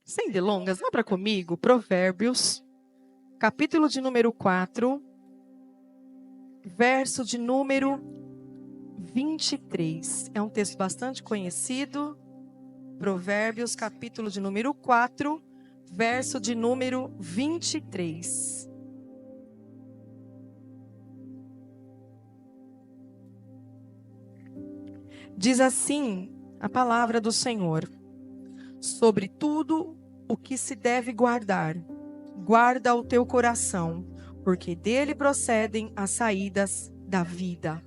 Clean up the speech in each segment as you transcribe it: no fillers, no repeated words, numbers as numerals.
Sem delongas, abra comigo Provérbios, capítulo de número 4, verso de número 23. É um texto bastante conhecido. Provérbios, capítulo de número 4, verso de número 23. Diz assim a palavra do Senhor: sobre tudo o que se deve guardar, guarda o teu coração, porque dele procedem as saídas da vida.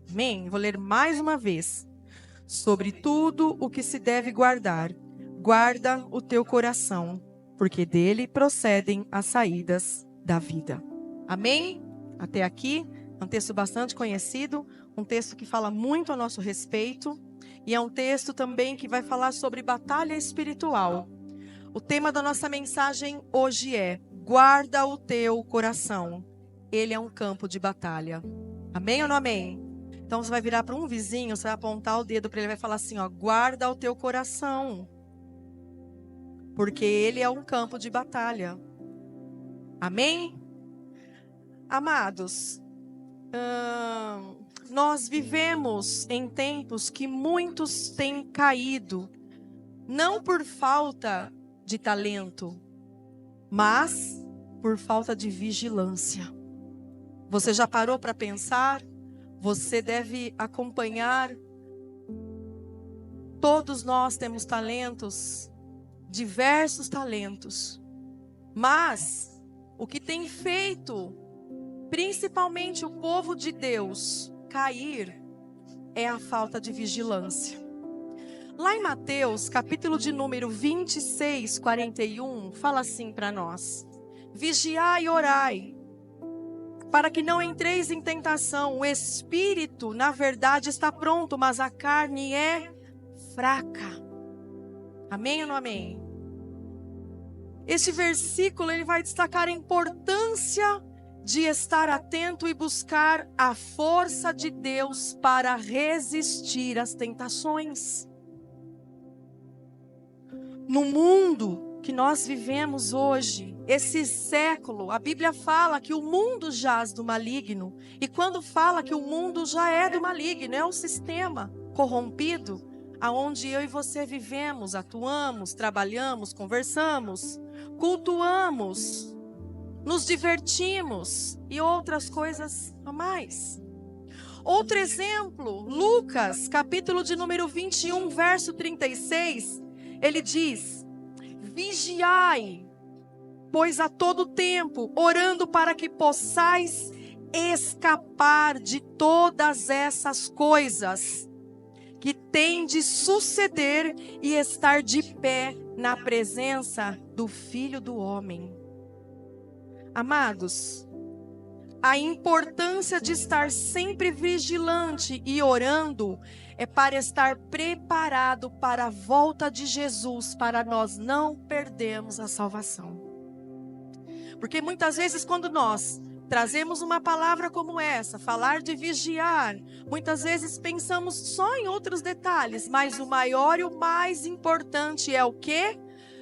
Amém? Vou ler mais uma vez. Sobre tudo o que se deve guardar, guarda o teu coração, porque dele procedem as saídas da vida. Amém? Até aqui, é um texto bastante conhecido, um texto que fala muito a nosso respeito, e é um texto também que vai falar sobre batalha espiritual. O tema da nossa mensagem hoje é: guarda o teu coração, ele é um campo de batalha. Amém ou não amém? Então você vai virar para um vizinho, você vai apontar o dedo para ele e vai falar assim, ó: guarda o teu coração, porque ele é um campo de batalha. Amém? Amados, nós vivemos em tempos que muitos têm caído, não por falta de talento, mas por falta de vigilância. Você já parou para pensar? Você deve acompanhar. Todos nós temos talentos, diversos talentos, mas o que tem feito, principalmente o povo de Deus, cair, é a falta de vigilância. Lá em Mateus, capítulo de número 26, 41, fala assim para nós: vigiai e orai, para que não entreis em tentação. O espírito, na verdade, está pronto, mas a carne é fraca. Amém ou não amém? Este versículo ele vai destacar a importância de estar atento e buscar a força de Deus para resistir às tentações. No mundo que nós vivemos hoje, esse século, a Bíblia fala que o mundo jaz do maligno. E quando fala que o mundo já é do maligno, é um sistema corrompido, aonde eu e você vivemos, atuamos, trabalhamos, conversamos, cultuamos, nos divertimos e outras coisas a mais. Outro exemplo, Lucas, capítulo de número 21, verso 36, ele diz: vigiai, pois a todo tempo, orando para que possais escapar de todas essas coisas que têm de suceder e estar de pé na presença do Filho do Homem. Amados, a importância de estar sempre vigilante e orando é para estar preparado para a volta de Jesus, para nós não perdermos a salvação. Porque muitas vezes quando nós trazemos uma palavra como essa, falar de vigiar, muitas vezes pensamos só em outros detalhes, mas o maior e o mais importante é o quê?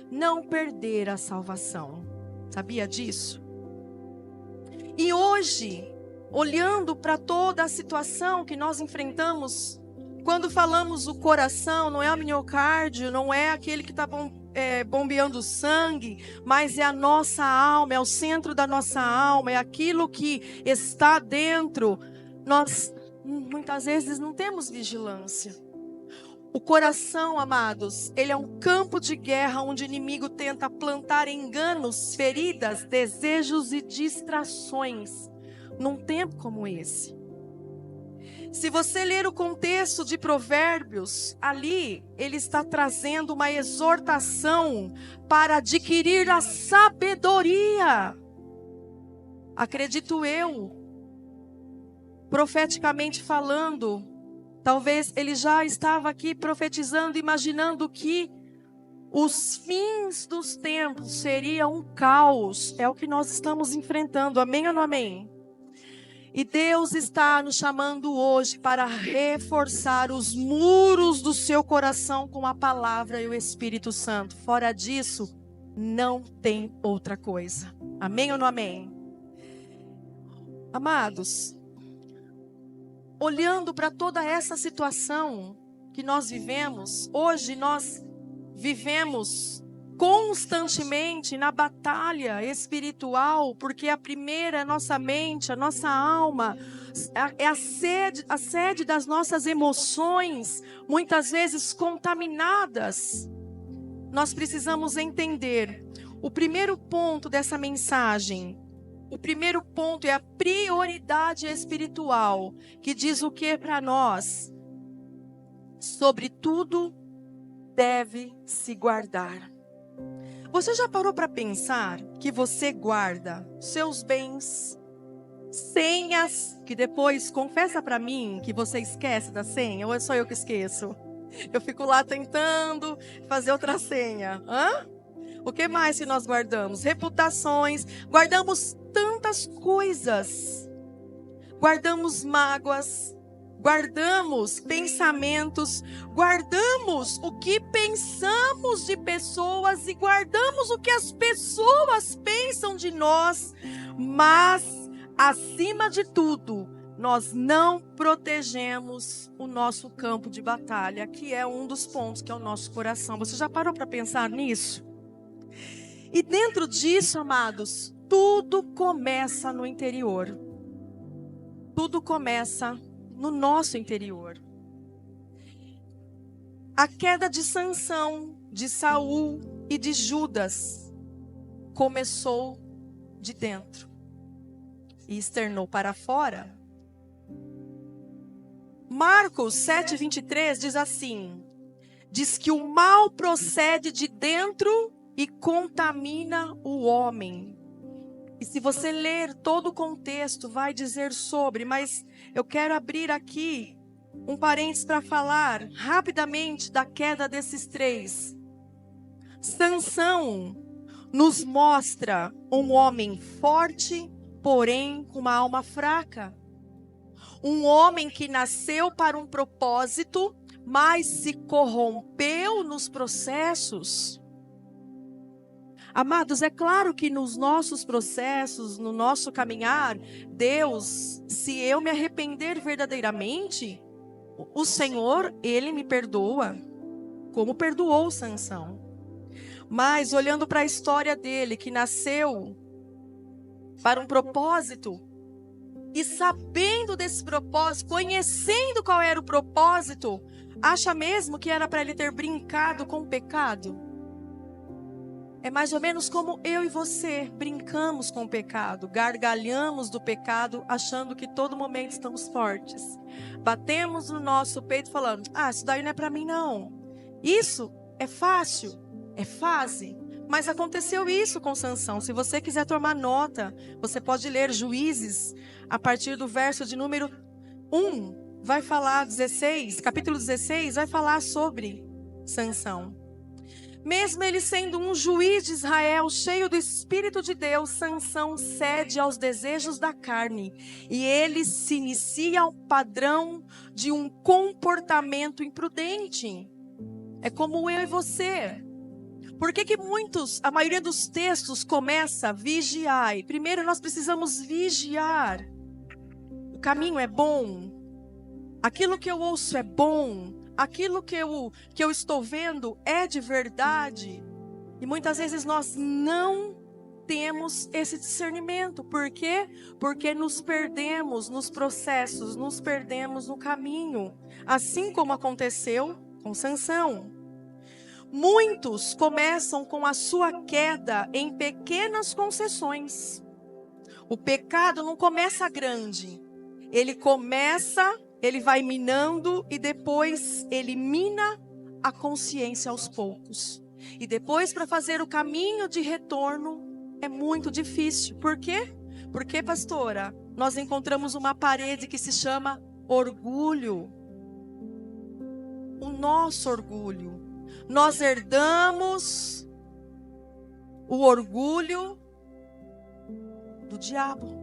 Não perder a salvação. Sabia disso? E hoje, olhando para toda a situação que nós enfrentamos, quando falamos o coração, não é o miocárdio, não é aquele que está bombeando sangue, mas é a nossa alma, é o centro da nossa alma, é aquilo que está dentro. Nós, muitas vezes, não temos vigilância. O coração, amados, ele é um campo de guerra onde o inimigo tenta plantar enganos, feridas, desejos e distrações num tempo como esse. Se você ler o contexto de Provérbios, ali ele está trazendo uma exortação para adquirir a sabedoria. Acredito eu, profeticamente falando, talvez ele já estava aqui profetizando, imaginando que os fins dos tempos seriam um caos. É o que nós estamos enfrentando, amém ou não amém? E Deus está nos chamando hoje para reforçar os muros do seu coração com a palavra e o Espírito Santo. Fora disso, Não tem outra coisa. Amém ou não amém? Amados, olhando para toda essa situação que nós vivemos, hoje nós vivemos constantemente na batalha espiritual, porque a primeira é a nossa mente, a nossa alma, é a sede das nossas emoções, muitas vezes contaminadas. Nós precisamos entender o primeiro ponto dessa mensagem. O primeiro ponto é a prioridade espiritual, que diz o que para nós? Sobre tudo deve se guardar. Você já parou para pensar que você guarda seus bens, senhas, que depois confessa para mim que você esquece da senha, ou é só eu que esqueço? Eu fico lá tentando fazer outra senha. O que mais que nós guardamos? Reputações, guardamos tantas coisas. Guardamos mágoas, guardamos pensamentos, guardamos o que pensamos de pessoas e guardamos o que as pessoas pensam de nós. Mas, acima de tudo, nós não protegemos o nosso campo de batalha, que é um dos pontos, que é o nosso coração. Você já parou para pensar nisso? E dentro disso, amados, tudo começa no interior. Tudo começa no nosso interior. A queda de Sansão, de Saul e de Judas começou de dentro e externou para fora. Marcos 7:23 diz assim: diz que o mal procede de dentro e contamina o homem. E se você ler todo o contexto, vai dizer sobre, mas eu quero abrir aqui um parênteses para falar rapidamente da queda desses três. Sansão nos mostra um homem forte, porém com uma alma fraca. Um homem que nasceu para um propósito, mas se corrompeu nos processos. Amados, é claro que nos nossos processos, no nosso caminhar, Deus, se eu me arrepender verdadeiramente, o Senhor, Ele me perdoa, como perdoou Sansão. Mas olhando para a história dele, que nasceu para um propósito, e sabendo desse propósito, conhecendo qual era o propósito, acha mesmo que era para ele ter brincado com o pecado? É mais ou menos como eu e você brincamos com o pecado, gargalhamos do pecado, achando que todo momento estamos fortes. Batemos no nosso peito falando, isso daí não é para mim não. Isso é fácil, é fase. Mas aconteceu isso com Sansão. Se você quiser tomar nota, você pode ler Juízes, a partir do verso de número 1, vai falar 16, capítulo 16, vai falar sobre Sansão. Mesmo ele sendo um juiz de Israel, cheio do Espírito de Deus, Sansão cede aos desejos da carne. E ele se inicia ao padrão de um comportamento imprudente. É como eu e você. Por que a maioria dos textos começa vigiai? Primeiro nós precisamos vigiar. O caminho é bom. Aquilo que eu ouço é bom. Aquilo que eu estou vendo é de verdade. E muitas vezes nós não temos esse discernimento. Por quê? Porque nos perdemos nos processos, nos perdemos no caminho. Assim como aconteceu com Sansão. Muitos começam com a sua queda em pequenas concessões. O pecado não começa grande. Ele vai minando e depois ele mina a consciência aos poucos. E depois, para fazer o caminho de retorno, é muito difícil. Por quê? Porque, pastora, nós encontramos uma parede que se chama orgulho. O nosso orgulho. Nós herdamos o orgulho do diabo.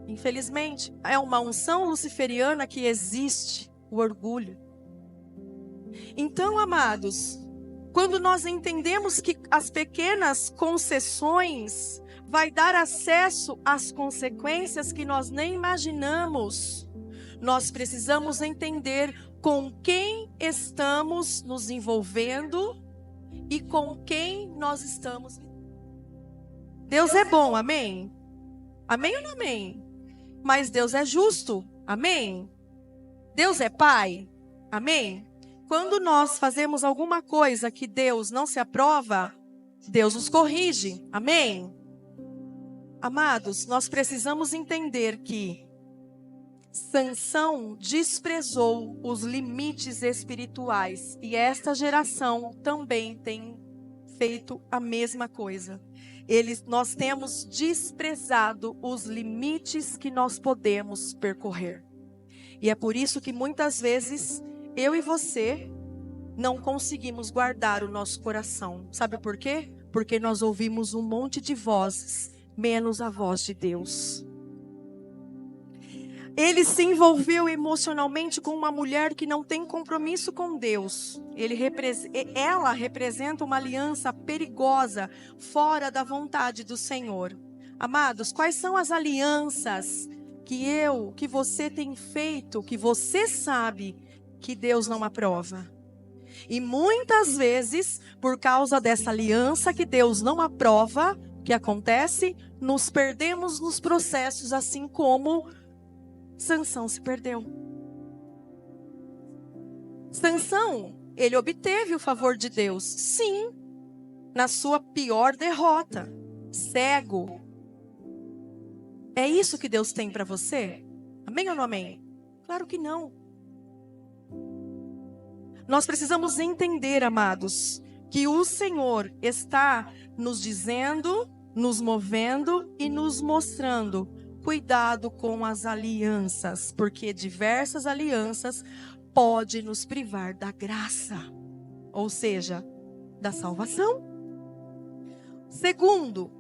Infelizmente, é uma unção luciferiana que existe, o orgulho. Então, amados, Quando nós entendemos que as pequenas concessões vai dar acesso às consequências que nós nem imaginamos, nós precisamos entender com quem estamos nos envolvendo e com quem nós estamos. Deus é bom, amém? Amém ou não amém? Mas Deus é justo, amém? Deus é Pai, amém? Quando nós fazemos alguma coisa que Deus não se aprova, Deus nos corrige, amém? Amados, nós precisamos entender que Sansão desprezou os limites espirituais e esta geração também tem feito a mesma coisa. Nós temos desprezado os limites que nós podemos percorrer. E é por isso que muitas vezes eu e você não conseguimos guardar o nosso coração. Sabe por quê? Porque nós ouvimos um monte de vozes, menos a voz de Deus. Ele se envolveu emocionalmente com uma mulher que não tem compromisso com Deus. Ela representa uma aliança perigosa, fora da vontade do Senhor. Amados, quais são as alianças que você tem feito, que você sabe que Deus não aprova? E muitas vezes, por causa dessa aliança que Deus não aprova, o que acontece? Nos perdemos nos processos, assim como Sansão se perdeu. Sansão, ele obteve o favor de Deus, sim, na sua pior derrota, cego. É isso que Deus tem para você? Amém ou não amém? Claro que não. Nós precisamos entender, amados, que o Senhor está nos dizendo, nos movendo e nos mostrando. Cuidado com as alianças, porque diversas alianças podem nos privar da graça, ou seja, da salvação. Segundo,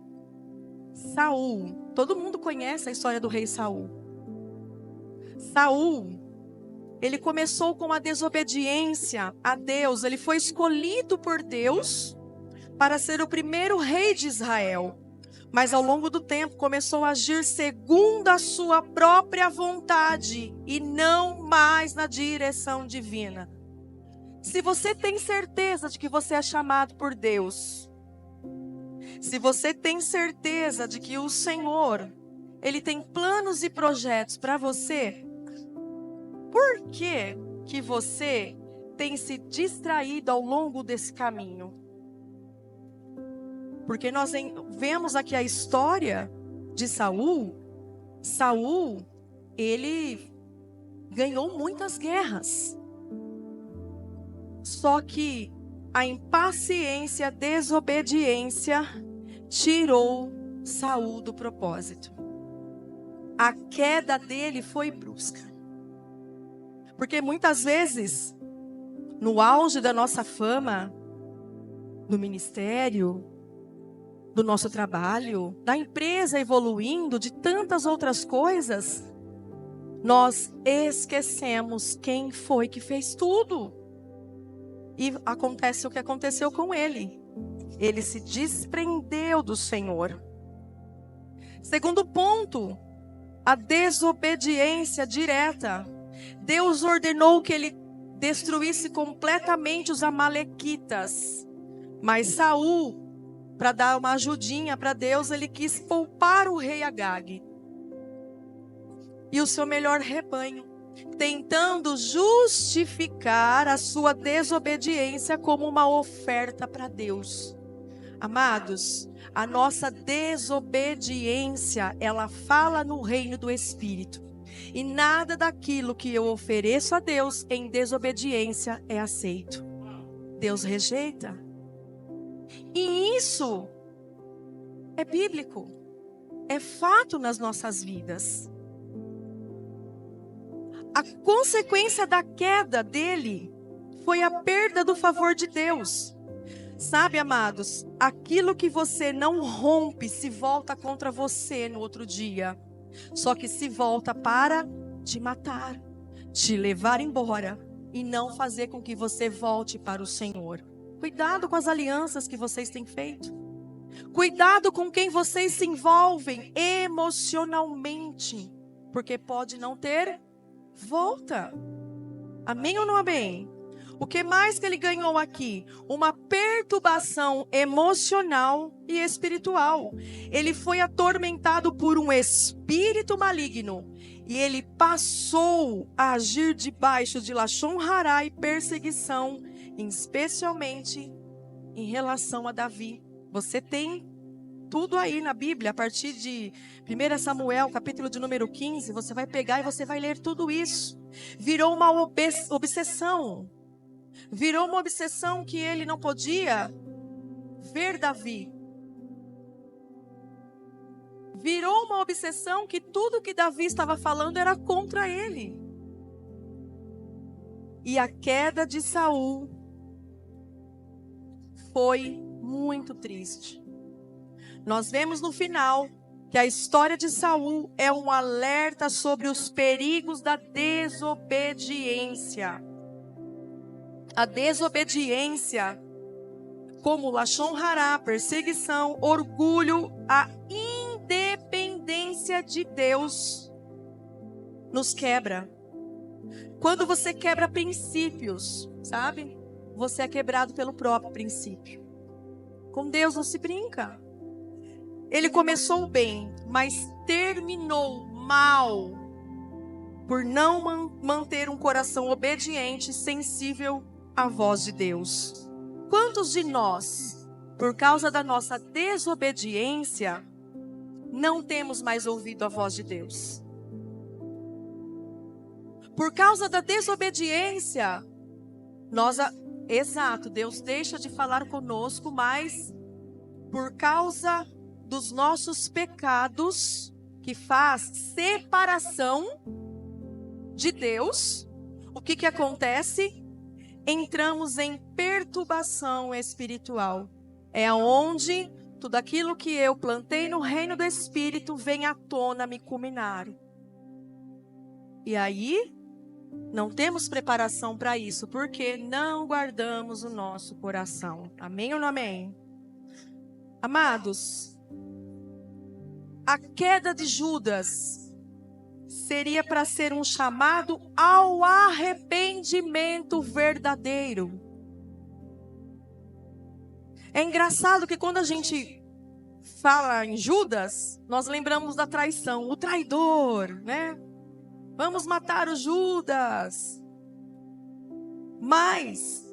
Saul. Todo mundo conhece a história do rei Saul. Saul, ele começou com a desobediência a Deus. Ele foi escolhido por Deus para ser o primeiro rei de Israel. Mas ao longo do tempo começou a agir segundo a sua própria vontade e não mais na direção divina. Se você tem certeza de que você é chamado por Deus, se você tem certeza de que o Senhor, Ele tem planos e projetos para você, por que você tem se distraído ao longo desse caminho? Porque nós vemos aqui a história de Saul. Saul, ele ganhou muitas guerras. Só que a impaciência, a desobediência tirou Saul do propósito. A queda dele foi brusca. Porque muitas vezes, no auge da nossa fama, no ministério, do nosso trabalho, da empresa evoluindo, de tantas outras coisas, nós esquecemos quem foi que fez tudo. E acontece o que aconteceu com ele. Ele se desprendeu do Senhor. Segundo ponto, a desobediência direta. Deus ordenou que ele destruísse completamente os amalequitas. Mas Saul, para dar uma ajudinha para Deus, ele quis poupar o rei Agag e o seu melhor rebanho, tentando justificar a sua desobediência como uma oferta para Deus. Amados, a nossa desobediência, ela fala no reino do Espírito. E nada daquilo que eu ofereço a Deus em desobediência é aceito. Deus rejeita. E isso é bíblico, é fato nas nossas vidas. A consequência da queda dele foi a perda do favor de Deus. Sabe, amados, aquilo que você não rompe se volta contra você no outro dia. Só que se volta para te matar, te levar embora e não fazer com que você volte para o Senhor. Cuidado com as alianças que vocês têm feito. Cuidado com quem vocês se envolvem emocionalmente, porque pode não ter volta. Amém ou não amém? O que mais que ele ganhou aqui? Uma perturbação emocional e espiritual. Ele foi atormentado por um espírito maligno e ele passou a agir debaixo de Lashon Hará e perseguição, especialmente em relação a Davi. Você tem tudo aí na Bíblia, a partir de 1 Samuel, capítulo de número 15, você vai pegar e você vai ler tudo isso. Virou uma obsessão. Virou uma obsessão que ele não podia ver Davi. Virou uma obsessão que tudo que Davi estava falando era contra ele. E a queda de Saul foi muito triste. Nós vemos no final que a história de Saul é um alerta sobre os perigos da desobediência. A desobediência, como Lashon Hará, perseguição, orgulho, a independência de Deus, nos quebra. Quando você quebra princípios, sabe? Você é quebrado pelo próprio princípio. Com Deus não se brinca. Ele começou bem, mas terminou mal por não manter um coração obediente, sensível à voz de Deus. Quantos de nós, por causa da nossa desobediência, não temos mais ouvido a voz de Deus? Por causa da desobediência, exato, Deus deixa de falar conosco, mas por causa dos nossos pecados, que faz separação de Deus, o que acontece? Entramos em perturbação espiritual. É onde tudo aquilo que eu plantei no reino do Espírito vem à tona me culminar. E aí, não temos preparação para isso, porque não guardamos o nosso coração. Amém ou não amém? Amados, a queda de Judas seria para ser um chamado ao arrependimento verdadeiro. É engraçado que quando a gente fala em Judas, nós lembramos da traição, o traidor, né? Vamos matar o Judas. Mas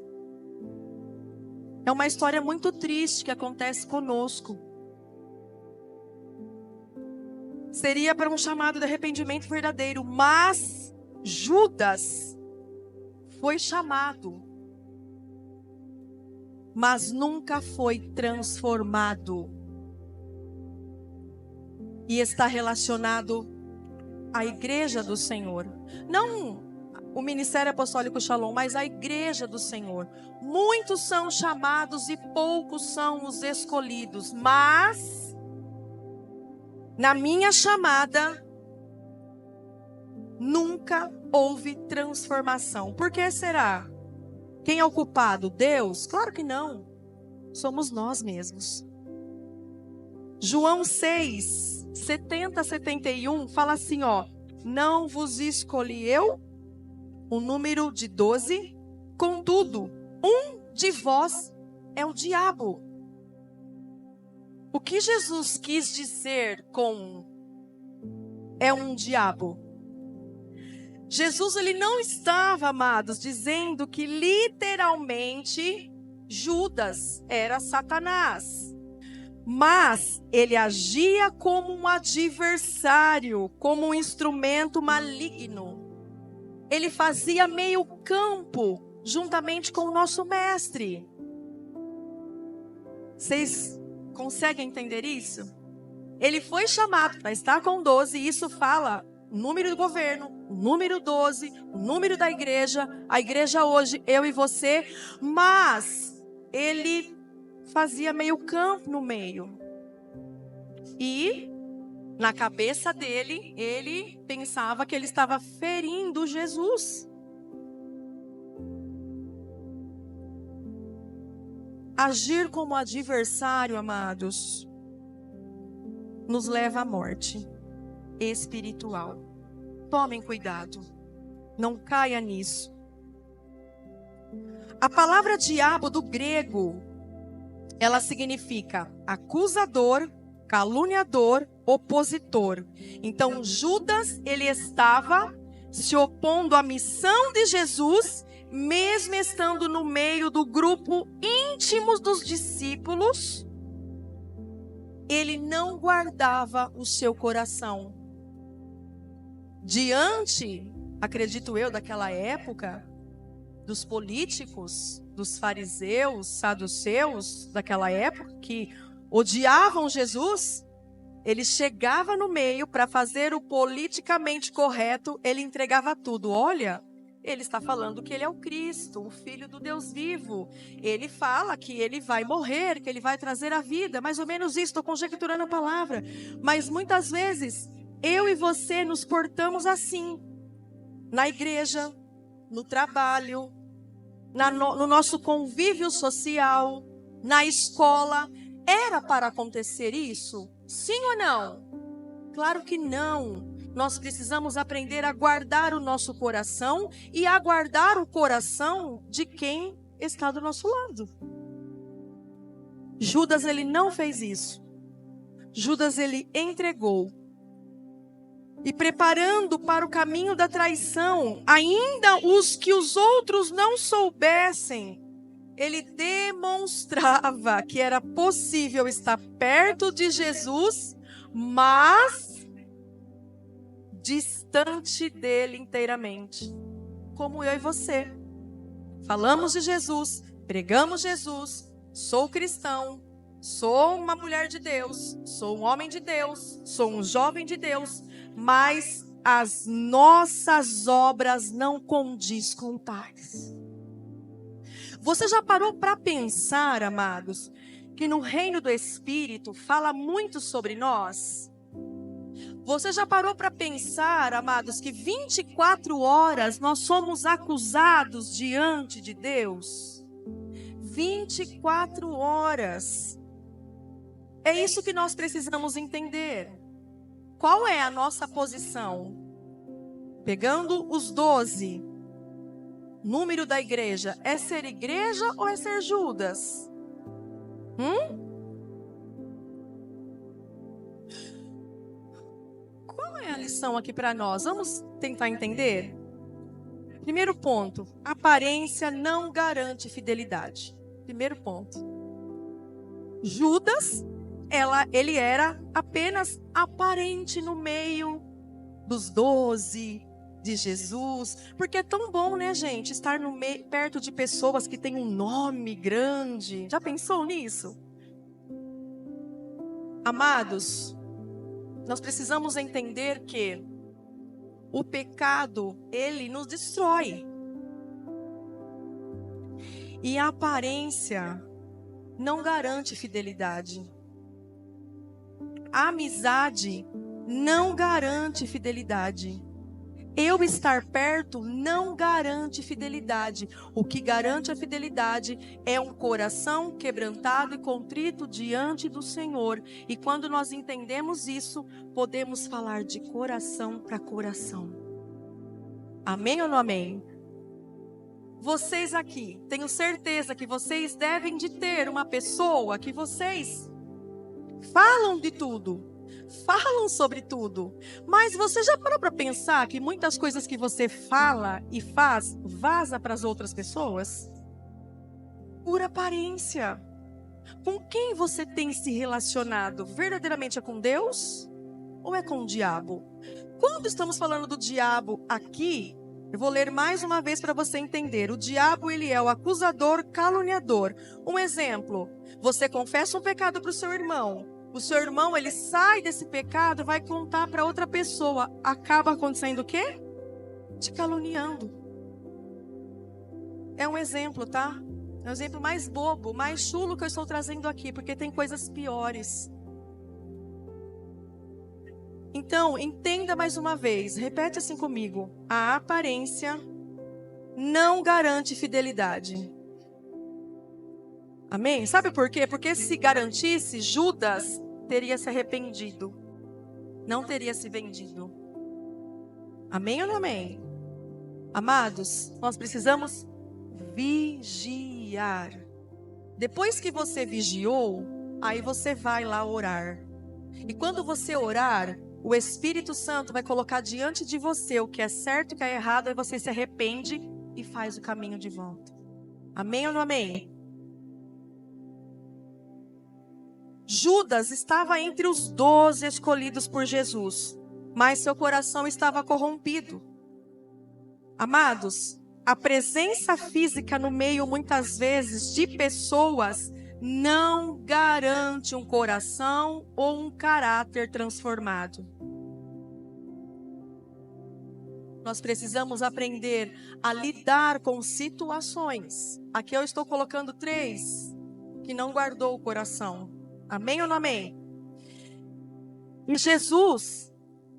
é uma história muito triste que acontece conosco. Seria para um chamado de arrependimento verdadeiro, mas Judas foi chamado, mas nunca foi transformado. E está relacionado à igreja do Senhor. Não o Ministério Apostólico Shalom, mas a igreja do Senhor. Muitos são chamados e poucos são os escolhidos. Mas, na minha chamada, nunca houve transformação. Por que será? Quem é o culpado? Deus? Claro que não. Somos nós mesmos. João 6, 70 a 71 fala assim, ó: não vos escolhi eu, o número de 12, contudo, um de vós é o diabo. O que Jesus quis dizer com é um diabo? Jesus, ele não estava, amados, dizendo que literalmente Judas era Satanás. Mas ele agia como um adversário, como um instrumento maligno. Ele fazia meio campo juntamente com o nosso mestre. Vocês conseguem entender isso? Ele foi chamado para estar com 12, e isso fala o número do governo, o número 12, o número da igreja, a igreja hoje, eu e você, mas ele fazia meio campo no meio. E na cabeça dele, ele pensava que ele estava ferindo Jesus. Agir como adversário, amados, nos leva à morte espiritual. Tomem cuidado, não caia nisso. A palavra diabo do grego, ela significa acusador, caluniador, opositor. Então Judas, ele estava se opondo à missão de Jesus, mesmo estando no meio do grupo íntimo dos discípulos, ele não guardava o seu coração. Diante, acredito eu, daquela época, dos políticos, dos fariseus, saduceus daquela época, que odiavam Jesus, ele chegava no meio para fazer o politicamente correto, ele entregava tudo. Olha, ele está falando que ele é o Cristo, o Filho do Deus vivo. Ele fala que ele vai morrer, que ele vai trazer a vida. Mais ou menos isso, estou conjecturando a palavra. Mas muitas vezes, eu e você nos portamos assim. Na igreja, no trabalho, no nosso convívio social, na escola. Era para acontecer isso? Sim ou não? Claro que não. Nós precisamos aprender a guardar o nosso coração e a guardar o coração de quem está do nosso lado. Judas, ele não fez isso. Judas, ele entregou. E preparando para o caminho da traição, ainda os que os outros não soubessem, ele demonstrava que era possível estar perto de Jesus, mas distante dele inteiramente. Como eu e você. Falamos de Jesus, pregamos Jesus, sou cristão, sou uma mulher de Deus, sou um homem de Deus, sou um jovem de Deus, mas as nossas obras não condiz com tais. Você já parou para pensar, amados, que no reino do Espírito fala muito sobre nós? Você já parou para pensar, amados, que 24 horas nós somos acusados diante de Deus? 24 horas. É isso que nós precisamos entender. Qual é a nossa posição? Pegando os 12, número da igreja, é ser igreja ou é ser Judas? Qual é a lição aqui para nós? Vamos tentar entender? Primeiro ponto, aparência não garante fidelidade. Primeiro ponto. Judas, ele era apenas aparente no meio dos 12, de Jesus, porque é tão bom, né, gente, estar perto de pessoas que têm um nome grande. Já pensou nisso? Amados, nós precisamos entender que o pecado, ele nos destrói. E a aparência não garante fidelidade. A amizade não garante fidelidade. Eu estar perto não garante fidelidade. O que garante a fidelidade é um coração quebrantado e contrito diante do Senhor. E quando nós entendemos isso, podemos falar de coração para coração. Amém ou não amém? Vocês aqui, tenho certeza que vocês devem de ter uma pessoa que vocês falam de tudo. Falam sobre tudo, mas você já parou para pensar que muitas coisas que você fala e faz vaza para as outras pessoas? Por aparência. Com quem você tem se relacionado? Verdadeiramente é com Deus ou é com o diabo? Quando estamos falando do diabo aqui, eu vou ler mais uma vez para você entender. O diabo, ele é o acusador, caluniador. Um exemplo, você confessa um pecado para o seu irmão. O seu irmão, ele sai desse pecado, vai contar para outra pessoa. Acaba acontecendo o quê? Te caluniando. É um exemplo, tá? É um exemplo mais bobo, mais chulo que eu estou trazendo aqui, porque tem coisas piores. Então, entenda mais uma vez, repete assim comigo. A aparência não garante fidelidade. Amém? Sabe por quê? Porque se garantisse, Judas teria se arrependido. Não teria se vendido. Amém ou não amém? Amados, nós precisamos vigiar. Depois que você vigiou, aí você vai lá orar. E quando você orar, o Espírito Santo vai colocar diante de você o que é certo e o que é errado, aí você se arrepende e faz o caminho de volta. Amém ou não amém? Judas estava entre os 12 escolhidos por Jesus, mas seu coração estava corrompido. Amados, a presença física no meio, muitas vezes, de pessoas, não garante um coração ou um caráter transformado. Nós precisamos aprender a lidar com situações. Aqui eu estou colocando 3 que não guardou o coração. Amém ou não amém? E Jesus,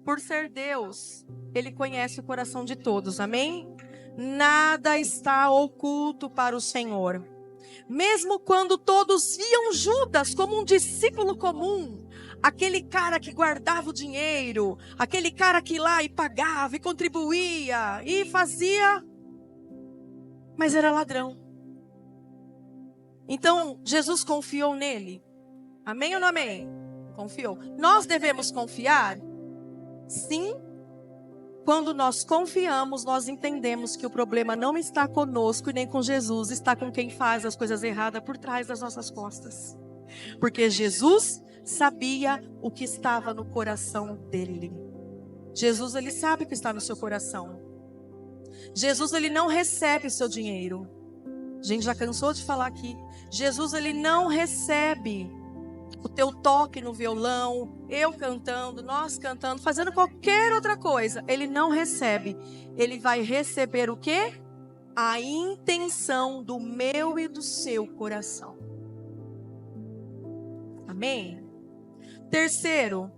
por ser Deus, Ele conhece o coração de todos. Amém? Nada está oculto para o Senhor. Mesmo quando todos viam Judas como um discípulo comum, aquele cara que guardava o dinheiro, aquele cara que ia lá e pagava e contribuía e fazia, mas era ladrão. Então, Jesus confiou nele. Amém ou não amém? Confiou. Nós devemos confiar? Sim. Quando nós confiamos, nós entendemos que o problema não está conosco e nem com Jesus, está com quem faz as coisas erradas por trás das nossas costas. Porque Jesus sabia o que estava no coração dele. Jesus, ele sabe o que está no seu coração. Jesus, ele não recebe o seu dinheiro. A gente já cansou de falar aqui. Jesus, ele não recebe o teu toque no violão, eu cantando, nós cantando, fazendo qualquer outra coisa. Ele não recebe. Ele vai receber o quê? A intenção do meu e do seu coração. Amém? Terceiro,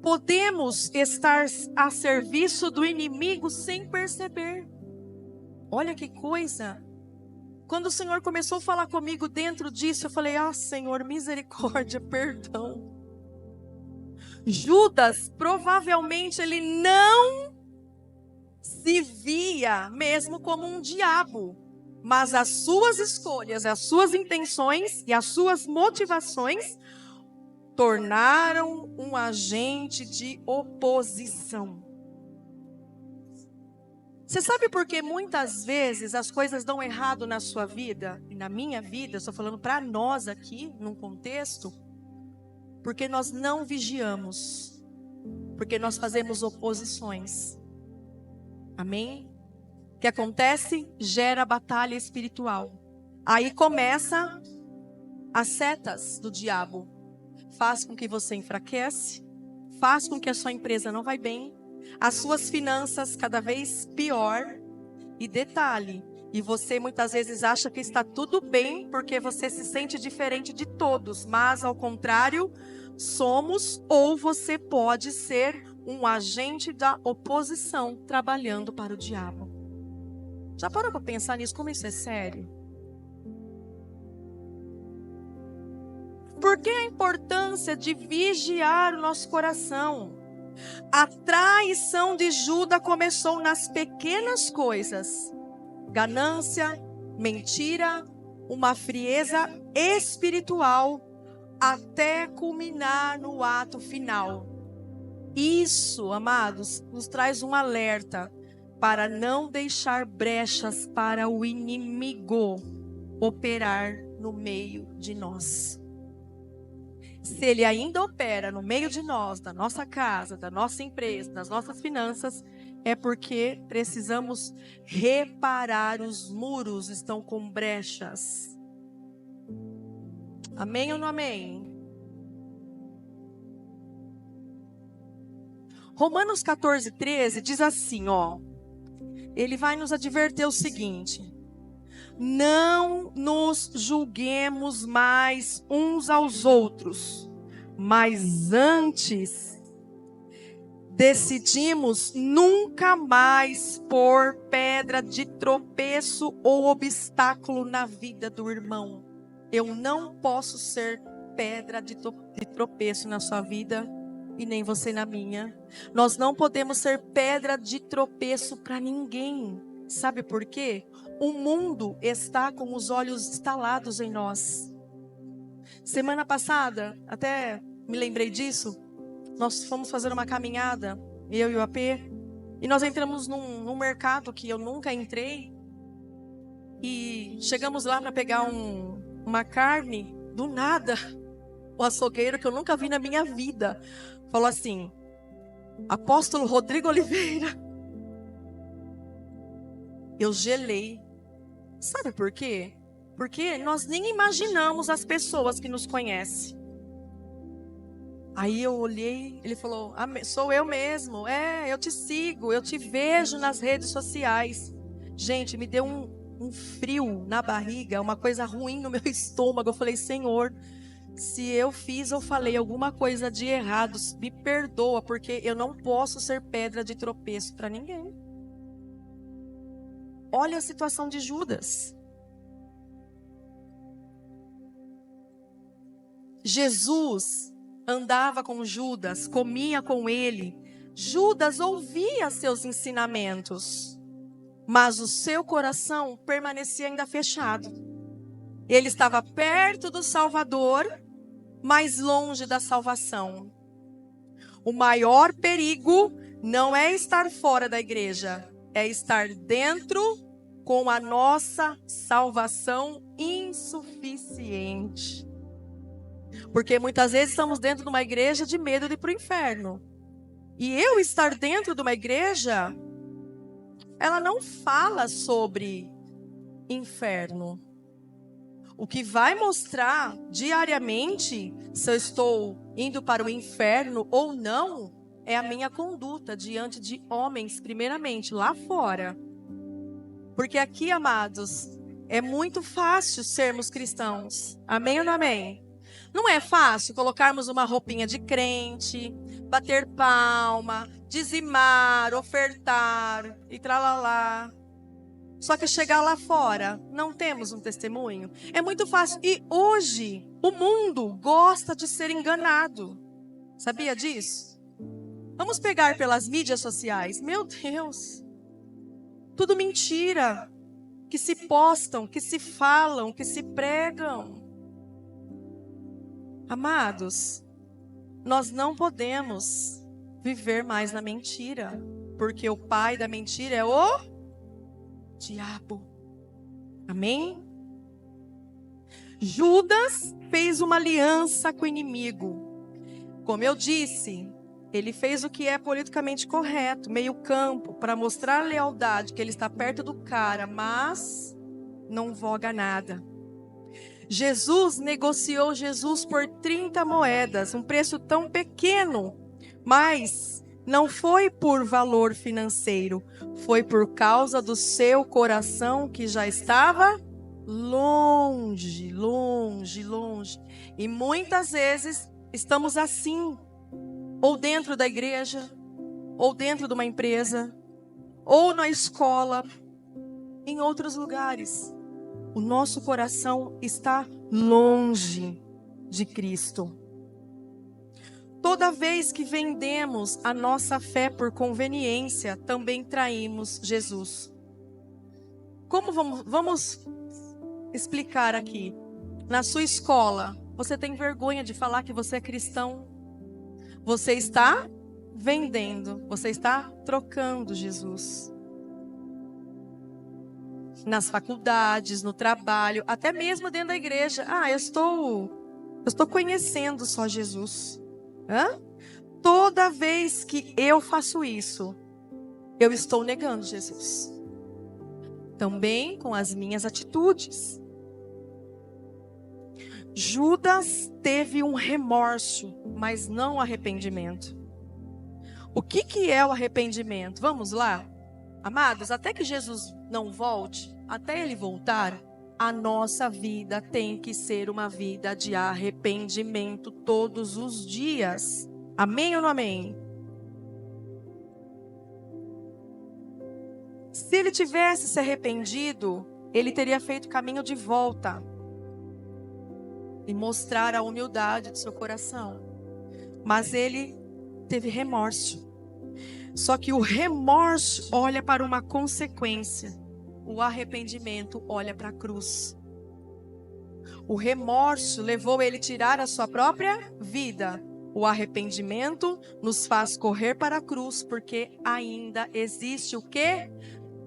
podemos estar a serviço do inimigo sem perceber. Olha que coisa. Quando o Senhor começou a falar comigo dentro disso, eu falei, Senhor, misericórdia, perdão. Judas, provavelmente, ele não se via mesmo como um diabo. Mas as suas escolhas, as suas intenções e as suas motivações tornaram um agente de oposição. Você sabe por que muitas vezes as coisas dão errado na sua vida e na minha vida? Eu estou falando para nós aqui, num contexto. Porque nós não vigiamos. Porque nós fazemos oposições. Amém? O que acontece? Gera batalha espiritual. Aí começa as setas do diabo. Faz com que você enfraquece. Faz com que a sua empresa não vai bem. As suas finanças cada vez pior. E detalhe, e você muitas vezes acha que está tudo bem porque você se sente diferente de todos, mas ao contrário, somos ou você pode ser um agente da oposição trabalhando para o diabo. Já parou para pensar nisso, como isso é sério? Por que a importância de vigiar o nosso coração? A traição de Judas começou nas pequenas coisas. Ganância, mentira, uma frieza espiritual, até culminar no ato final. Isso, amados, nos traz um alerta para não deixar brechas para o inimigo operar no meio de nós. Se ele ainda opera no meio de nós, da nossa casa, da nossa empresa, das nossas finanças, é porque precisamos reparar, os muros estão com brechas. Amém ou não amém? Romanos 14:13 diz assim, ele vai nos adverter o seguinte: não nos julguemos mais uns aos outros, mas antes decidimos nunca mais pôr pedra de tropeço ou obstáculo na vida do irmão. Eu não posso ser pedra de tropeço na sua vida e nem você na minha. Nós não podemos ser pedra de tropeço para ninguém. Sabe por quê? O mundo está com os olhos estalados em nós. Semana passada, até me lembrei disso, nós fomos fazer uma caminhada, eu e o AP, e nós entramos num mercado que eu nunca entrei, e chegamos lá para pegar uma carne, do nada, o açougueiro, que eu nunca vi na minha vida, falou assim: Apóstolo Rodrigo Oliveira. Eu gelei. Sabe por quê? Porque nós nem imaginamos as pessoas que nos conhecem. Aí eu olhei, ele falou: sou eu mesmo, eu te sigo, eu te vejo nas redes sociais. Gente, me deu um frio na barriga, uma coisa ruim no meu estômago. Eu falei: Senhor, se eu fiz ou falei alguma coisa de errado, me perdoa, porque eu não posso ser pedra de tropeço para ninguém. Olha a situação de Judas. Jesus andava com Judas, comia com ele. Judas ouvia seus ensinamentos, mas o seu coração permanecia ainda fechado. Ele estava perto do Salvador, mas longe da salvação. O maior perigo não é estar fora da igreja, é estar dentro com a nossa salvação insuficiente. Porque muitas vezes estamos dentro de uma igreja de medo de ir para o inferno. E eu estar dentro de uma igreja, ela não fala sobre inferno. O que vai mostrar diariamente se eu estou indo para o inferno ou não é a minha conduta diante de homens, primeiramente, lá fora. Porque aqui, amados, é muito fácil sermos cristãos. Amém ou não amém? Não é fácil colocarmos uma roupinha de crente, bater palma, dizimar, ofertar e tralalá. Só que chegar lá fora, não temos um testemunho. É muito fácil. E hoje, o mundo gosta de ser enganado. Sabia disso? Vamos pegar pelas mídias sociais. Meu Deus. Tudo mentira. Que se postam, que se falam, que se pregam. Amados, nós não podemos viver mais na mentira. Porque o pai da mentira é o diabo. Amém? Judas fez uma aliança com o inimigo. Como eu disse, ele fez o que é politicamente correto, meio campo, para mostrar a lealdade, que ele está perto do cara, mas não voga nada. Jesus negociou Jesus por 30 moedas, um preço tão pequeno, mas não foi por valor financeiro, foi por causa do seu coração que já estava longe, longe, longe. E muitas vezes estamos assim, ou dentro da igreja, ou dentro de uma empresa, ou na escola, em outros lugares. O nosso coração está longe de Cristo. Toda vez que vendemos a nossa fé por conveniência, também traímos Jesus. Como vamos explicar aqui? Na sua escola, você tem vergonha de falar que você é cristão? Você está vendendo, você está trocando Jesus. Nas faculdades, no trabalho, até mesmo dentro da igreja. Eu estou conhecendo só Jesus. Toda vez que eu faço isso, eu estou negando Jesus. Também com as minhas atitudes. Judas teve um remorso, mas não arrependimento. O que é o arrependimento? Vamos lá? Amados, até que Jesus não volte, até ele voltar, a nossa vida tem que ser uma vida de arrependimento todos os dias. Amém ou não amém? Se ele tivesse se arrependido, ele teria feito caminho de volta. e mostrar a humildade do seu coração. Mas ele teve remorso. Só que o remorso olha para uma consequência. O arrependimento olha para a cruz. O remorso levou ele a tirar a sua própria vida. O arrependimento nos faz correr para a cruz, porque ainda existe o quê?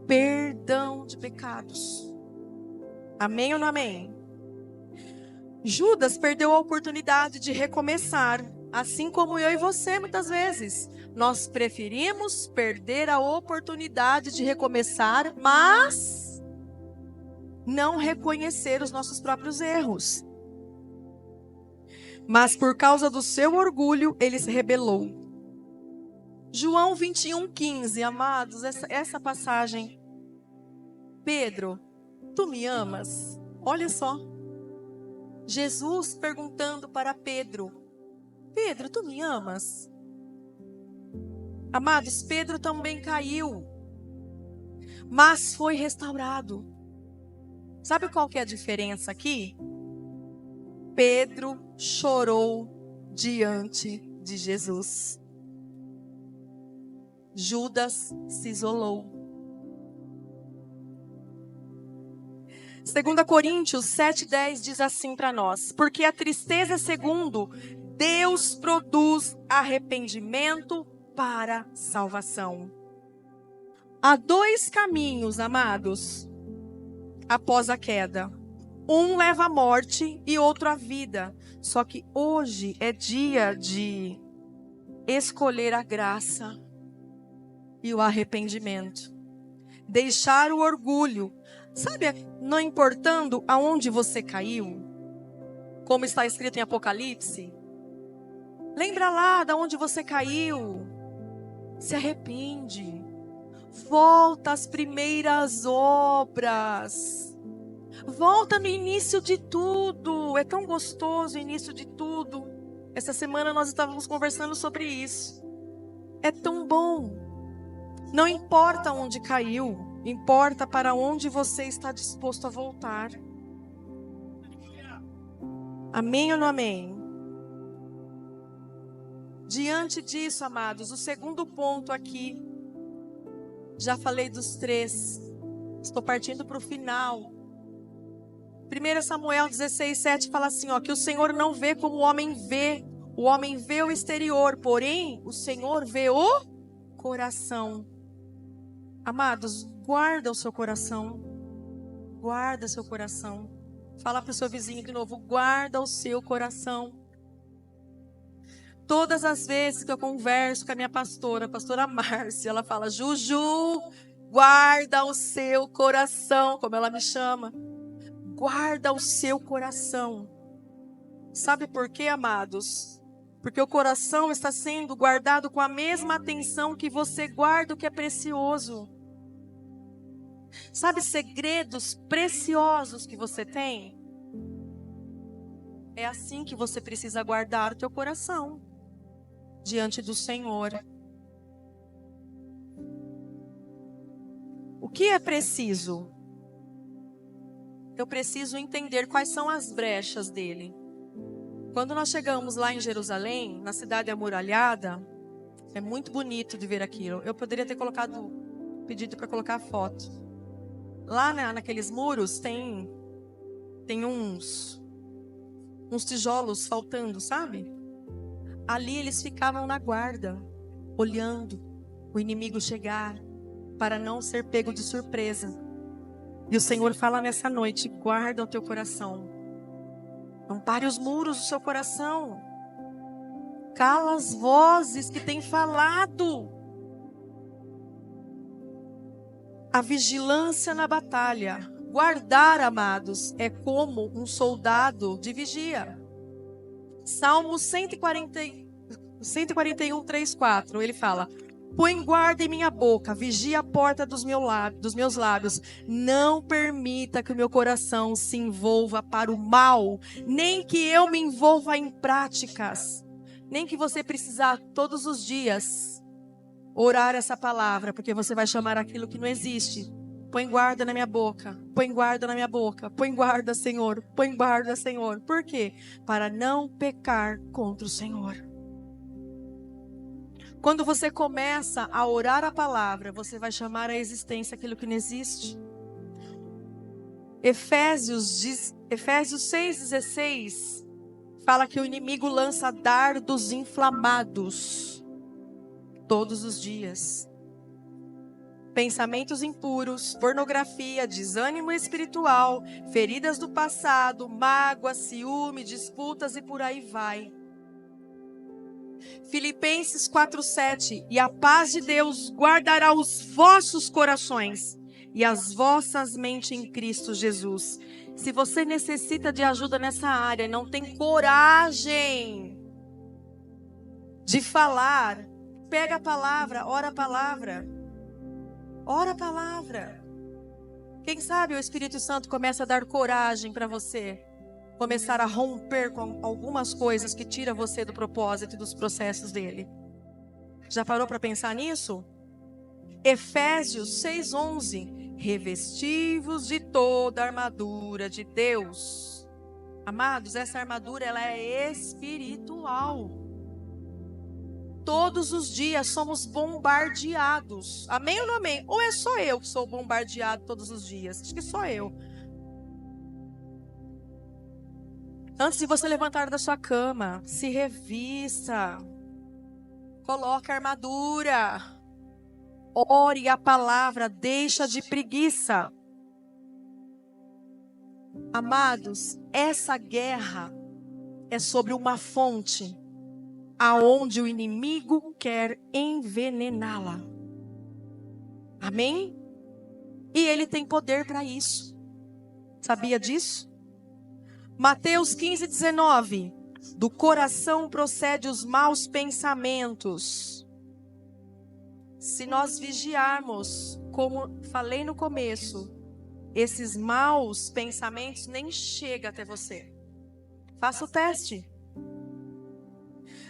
Perdão de pecados. Amém ou não amém? Judas perdeu a oportunidade de recomeçar, assim como eu e você muitas vezes. Nós preferimos perder a oportunidade de recomeçar, mas não reconhecer os nossos próprios erros. Mas por causa do seu orgulho, ele se rebelou. João 21:15, amados, essa passagem. Pedro, tu me amas? Olha só. Jesus perguntando para Pedro: Pedro, tu me amas? Amados, Pedro também caiu, mas foi restaurado. Sabe qual que é a diferença aqui? Pedro chorou diante de Jesus. Judas se isolou. 2 Coríntios 7:10 diz assim para nós: porque a tristeza segundo Deus produz arrependimento para salvação. Há dois caminhos, amados, após a queda. Um leva à morte e outro à vida. Só que hoje é dia de escolher a graça e o arrependimento. Deixar o orgulho. Sabe, não importando aonde você caiu, como está escrito em Apocalipse, lembra lá de onde você caiu, se arrepende, volta às primeiras obras, volta no início de tudo. É tão gostoso o início de tudo. Essa semana nós estávamos conversando sobre isso. É tão bom. Não importa onde caiu, importa para onde você está disposto a voltar. Amém ou não amém? Diante disso, amados, o segundo ponto aqui, já falei dos 3, estou partindo para o final. 1 Samuel 16:7 fala assim, que o Senhor não vê como o homem vê o exterior, porém o Senhor vê o coração. Amados, guarda o seu coração. Guarda seu coração. Fala para o seu vizinho de novo, guarda o seu coração. Todas as vezes que eu converso com a minha pastora, a pastora Márcia, ela fala, Juju, guarda o seu coração, como ela me chama. Guarda o seu coração. Sabe por quê, amados? Porque o coração está sendo guardado com a mesma atenção que você guarda o que é precioso. Sabe segredos preciosos que você tem? É assim que você precisa guardar o teu coração diante do Senhor. O que é preciso? Eu preciso entender quais são as brechas dele. Quando nós chegamos lá em Jerusalém, na cidade amuralhada, é muito bonito de ver aquilo. Eu poderia ter pedido para colocar a foto. Lá naqueles muros tem uns tijolos faltando, sabe? Ali eles ficavam na guarda, olhando o inimigo chegar, para não ser pego de surpresa. E o Senhor fala nessa noite, guarda o teu coração. Não pare os muros do seu coração. Cala as vozes que têm falado. A vigilância na batalha. Guardar, amados, é como um soldado de vigia. Salmo 141, 3, 4, ele fala, põe guarda em minha boca, vigia a porta dos meus lábios, não permita que o meu coração se envolva para o mal, nem que eu me envolva em práticas, nem que você precisar todos os dias orar essa palavra, porque você vai chamar aquilo que não existe Põe guarda na minha boca, põe guarda na minha boca, põe guarda, Senhor, põe guarda, Senhor. Por quê? Para não pecar contra o Senhor. Quando você começa a orar a palavra, você vai chamar à existência aquilo que não existe. Efésios 6,16 fala que o inimigo lança dardos inflamados todos os dias. Pensamentos impuros, pornografia, desânimo espiritual, feridas do passado, mágoa, ciúme, disputas e por aí vai. Filipenses 4:7, e a paz de Deus guardará os vossos corações e as vossas mentes em Cristo Jesus. Se você necessita de ajuda nessa área, não tem coragem de falar, pega a palavra, ora a palavra. Ora a palavra. Quem sabe o Espírito Santo começa a dar coragem para você começar a romper com algumas coisas que tiram você do propósito e dos processos dele. Já parou para pensar nisso? Efésios 6:11. Revestivos de toda a armadura de Deus. Amados, essa armadura ela é espiritual. Todos os dias somos bombardeados. Amém ou não amém? Ou é só eu que sou bombardeado todos os dias? Acho que só eu. Antes de você levantar da sua cama, se revista. Coloque a armadura. Ore a palavra, deixa de preguiça. Amados, essa guerra é sobre uma fonte aonde o inimigo quer envenená-la. Amém? E ele tem poder para isso. Sabia disso? Mateus 15:19. Do coração procedem os maus pensamentos. Se nós vigiarmos, como falei no começo, esses maus pensamentos nem chegam até você. Faça o teste.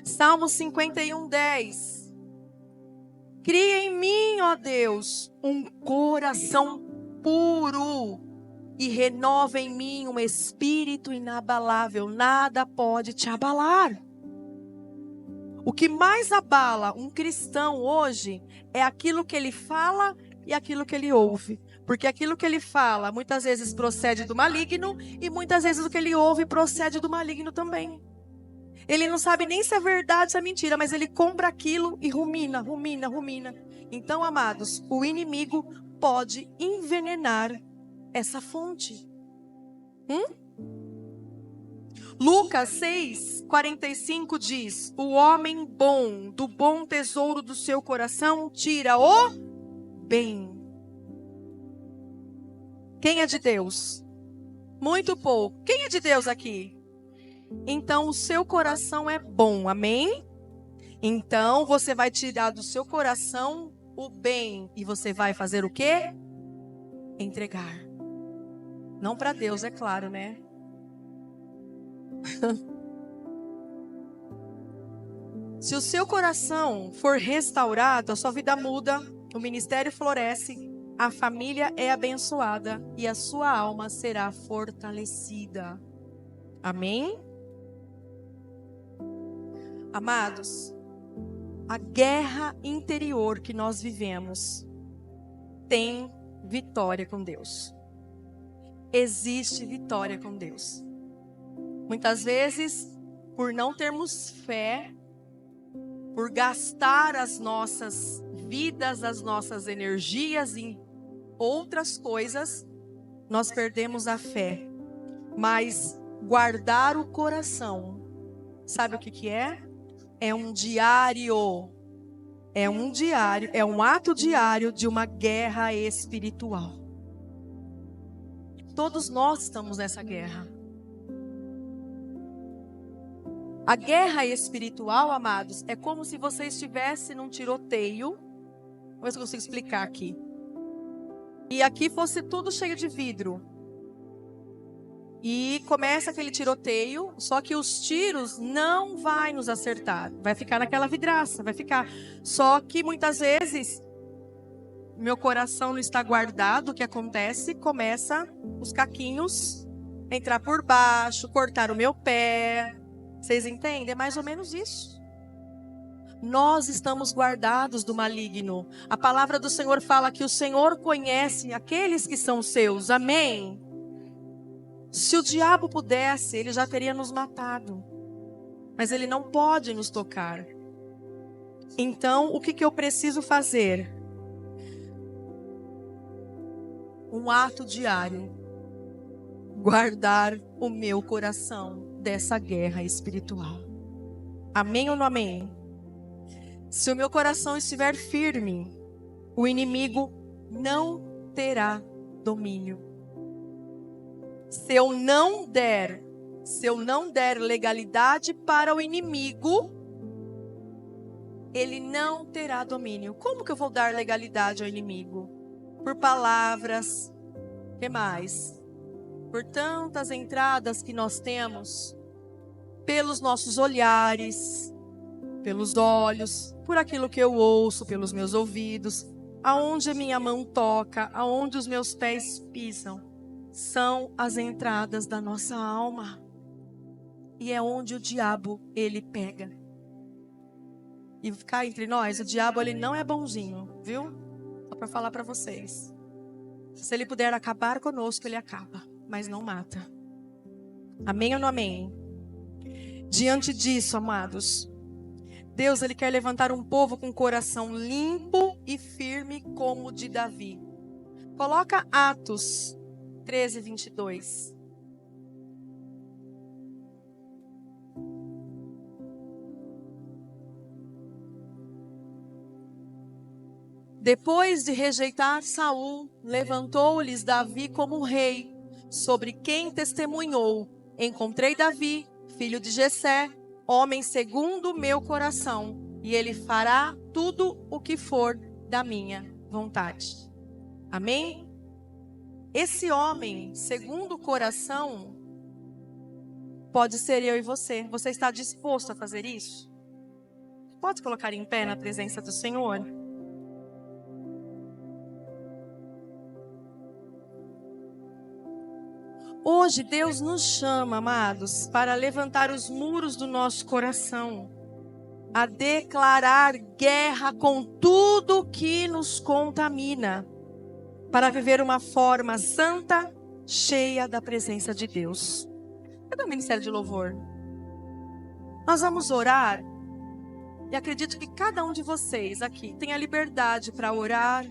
Salmo 51:10. Cria em mim, ó Deus, um coração puro e renova em mim um espírito inabalável. Nada pode te abalar. O que mais abala um cristão hoje é aquilo que ele fala e aquilo que ele ouve. Porque aquilo que ele fala muitas vezes procede do maligno e muitas vezes o que ele ouve procede do maligno também. Ele não sabe nem se é verdade ou se é mentira, mas ele compra aquilo e rumina. Então, amados, o inimigo pode envenenar essa fonte. Lucas 6:45 diz: o homem bom, do bom tesouro do seu coração, tira o bem. Quem é de Deus? Muito pouco. Quem é de Deus aqui? Então o seu coração é bom, amém? Então você vai tirar do seu coração o bem e você vai fazer o quê? Entregar. Não para Deus, é claro, né? Se o seu coração for restaurado, a sua vida muda, o ministério floresce, a família é abençoada e a sua alma será fortalecida. Amém? Amados, a guerra interior que nós vivemos tem vitória com Deus. Existe vitória com Deus. Muitas vezes, por não termos fé, por gastar as nossas vidas, as nossas energias em outras coisas, nós perdemos a fé. Mas guardar o coração, sabe o que é? É um diário. É um diário, é um ato diário de uma guerra espiritual. Todos nós estamos nessa guerra. A guerra espiritual, amados, é como se você estivesse num tiroteio. Vamos ver se eu consigo explicar aqui. E aqui fosse tudo cheio de vidro. E começa aquele tiroteio, só que os tiros não vai nos acertar. Vai ficar naquela vidraça, vai ficar. Só que muitas vezes meu coração não está guardado, o que acontece? Começa os caquinhos entrar por baixo, cortar o meu pé. Vocês entendem? É mais ou menos isso. Nós estamos guardados do maligno. A palavra do Senhor fala que o Senhor conhece aqueles que são seus. Amém? Se o diabo pudesse, ele já teria nos matado. Mas ele não pode nos tocar. Então, o que eu preciso fazer? Um ato diário. Guardar o meu coração dessa guerra espiritual. Amém ou não amém? Se o meu coração estiver firme, o inimigo não terá domínio. Se eu não der legalidade para o inimigo, ele não terá domínio. Como que eu vou dar legalidade ao inimigo? Por palavras. O que mais? Por tantas entradas que nós temos, pelos nossos olhares, pelos olhos, por aquilo que eu ouço, pelos meus ouvidos, aonde a minha mão toca, aonde os meus pés pisam, são as entradas da nossa alma. E é onde o diabo, ele pega. E ficar entre nós, o diabo, ele não é bonzinho, viu? Só para falar para vocês. Se ele puder acabar conosco, ele acaba, mas não mata. Amém ou não amém? Diante disso, amados, Deus, ele quer levantar um povo com coração limpo e firme como o de Davi. Coloca Atos 13, 22. Depois de rejeitar Saul, levantou-lhes Davi como rei, sobre quem testemunhou: encontrei Davi, filho de Jessé, homem segundo o meu coração, e ele fará tudo o que for da minha vontade. Amém? Esse homem, segundo o coração, pode ser eu e você. Você está disposto a fazer isso? Pode colocar em pé na presença do Senhor? Hoje Deus nos chama, amados, para levantar os muros do nosso coração, a declarar guerra com tudo que nos contamina, para viver uma forma santa, cheia da presença de Deus. Cadê o ministério de louvor? Nós vamos orar, e acredito que cada um de vocês aqui tem a liberdade para orar,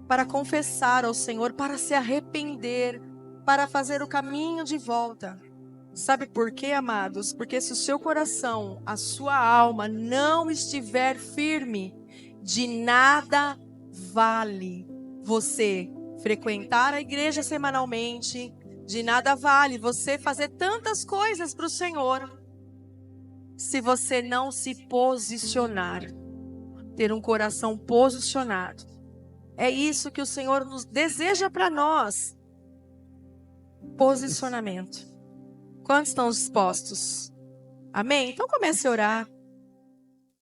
para confessar ao Senhor, para se arrepender, para fazer o caminho de volta. Sabe por quê, amados? Porque se o seu coração, a sua alma não estiver firme, de nada vale você frequentar a igreja semanalmente, de nada vale você fazer tantas coisas para o Senhor, se você não se posicionar, ter um coração posicionado. É isso que o Senhor nos deseja para nós. Posicionamento. Quantos estão dispostos? Amém? Então comece a orar.